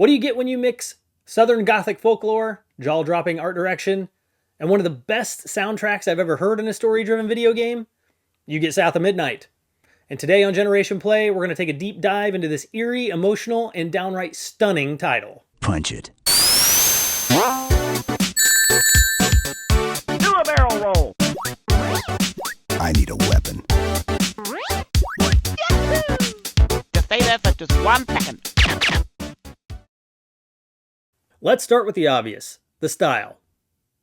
What do you get when you mix Southern Gothic folklore, jaw-dropping art direction, and one of the best soundtracks I've ever heard in a story-driven video game? You get South of Midnight. And today on Generation Play, we're going to take a deep dive into this eerie, emotional, and downright stunning title. Punch it. Do a barrel roll. I need a weapon. Just stay there for just 1 second. Let's start with the obvious, the style.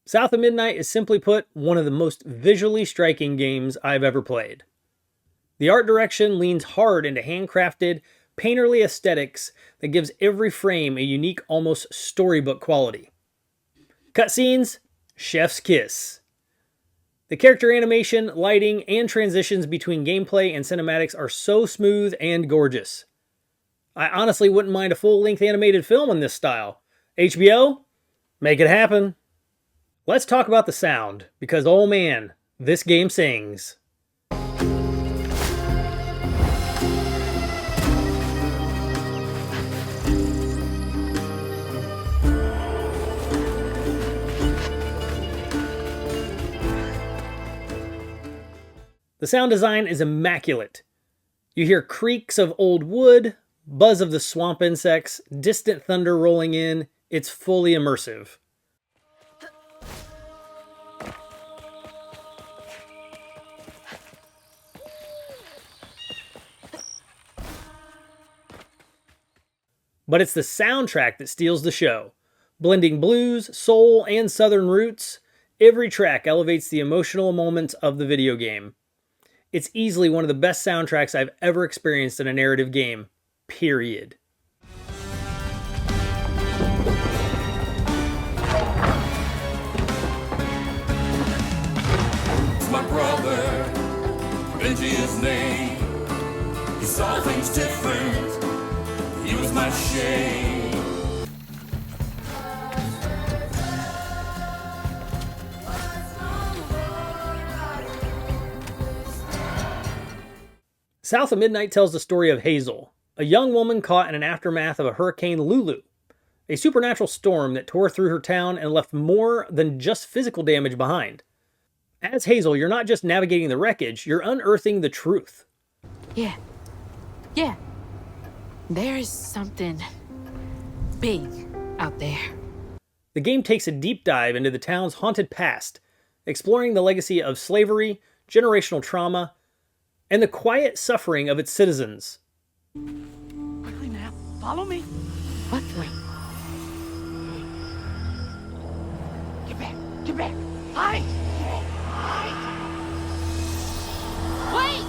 South of Midnight is simply put one of the most visually striking games I've ever played. The art direction leans hard into handcrafted, painterly aesthetics that gives every frame a unique, almost storybook quality. Cutscenes, chef's kiss. The character animation, lighting, and transitions between gameplay and cinematics are so smooth and gorgeous. I honestly wouldn't mind a full-length animated film in this style. HBO? Make it happen. Let's talk about the sound, because oh man, this game sings. The sound design is immaculate. You hear creaks of old wood, buzz of the swamp insects, distant thunder rolling in. It's fully immersive. But it's the soundtrack that steals the show. Blending blues, soul, and southern roots, every track elevates the emotional moments of the video game. It's easily one of the best soundtracks I've ever experienced in a narrative game, period. It's my brother, Benji his name. He saw things different, he was my shame. South of Midnight tells the story of Hazel, a young woman caught in an aftermath of a Hurricane Lulu, a supernatural storm that tore through her town and left more than just physical damage behind. As Hazel, you're not just navigating the wreckage, you're unearthing the truth. Yeah. There is something big out there. The game takes a deep dive into the town's haunted past, exploring the legacy of slavery, generational trauma, and the quiet suffering of its citizens. Quickly now, follow me. What the? Get back. Hide. Wait!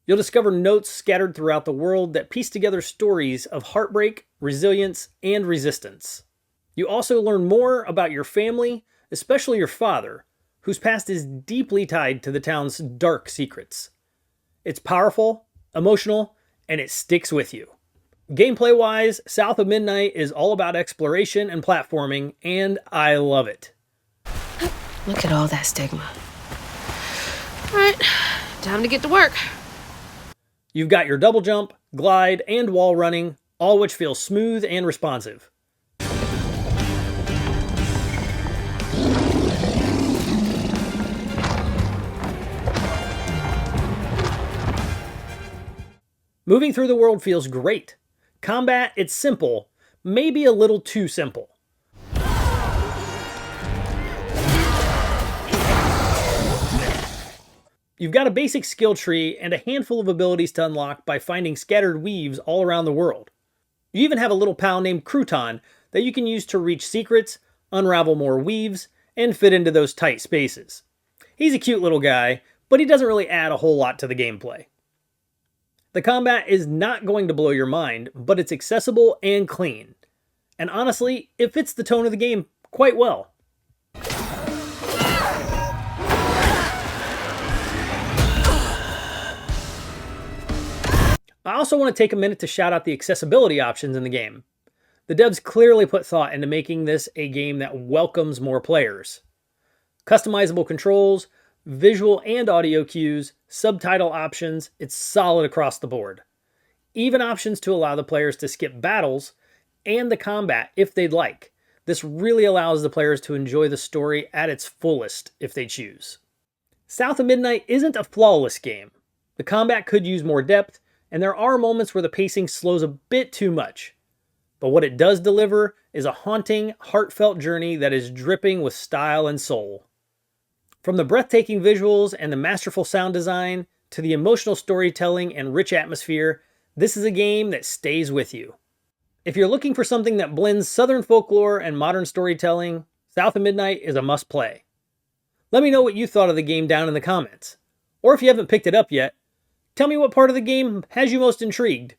You'll discover notes scattered throughout the world that piece together stories of heartbreak, resilience, and resistance. You also learn more about your family, especially your father, whose past is deeply tied to the town's dark secrets. It's powerful, emotional, and it sticks with you. Gameplay-wise, South of Midnight is all about exploration and platforming, and I love it. Look at all that stigma. Alright, time to get to work. You've got your double jump, glide, and wall running, all which feel smooth and responsive. Moving through the world feels great. Combat, it's simple, maybe a little too simple. You've got a basic skill tree and a handful of abilities to unlock by finding scattered weaves all around the world. You even have a little pal named Crouton that you can use to reach secrets, unravel more weaves, and fit into those tight spaces. He's a cute little guy, but he doesn't really add a whole lot to the gameplay. The combat is not going to blow your mind, but it's accessible and clean. And honestly, it fits the tone of the game quite well. I also want to take a minute to shout out the accessibility options in the game. The devs clearly put thought into making this a game that welcomes more players. Customizable controls, visual and audio cues, subtitle options, it's solid across the board. Even options to allow the players to skip battles and the combat if they'd like. This really allows the players to enjoy the story at its fullest if they choose. South of Midnight isn't a flawless game. The combat could use more depth, and there are moments where the pacing slows a bit too much. But what it does deliver is a haunting, heartfelt journey that is dripping with style and soul. From the breathtaking visuals and the masterful sound design to the emotional storytelling and rich atmosphere, this is a game that stays with you. If you're looking for something that blends Southern folklore and modern storytelling, South of Midnight is a must-play. Let me know what you thought of the game down in the comments. Or if you haven't picked it up yet, tell me what part of the game has you most intrigued.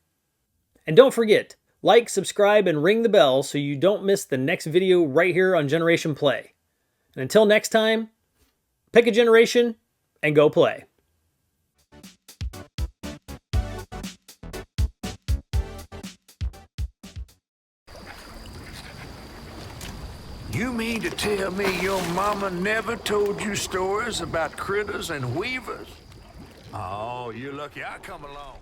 And don't forget, like, subscribe, and ring the bell so you don't miss the next video right here on Generation Play. And until next time, pick a generation and go play. You mean to tell me your mama never told you stories about critters and weavers? Oh, you're lucky I come along.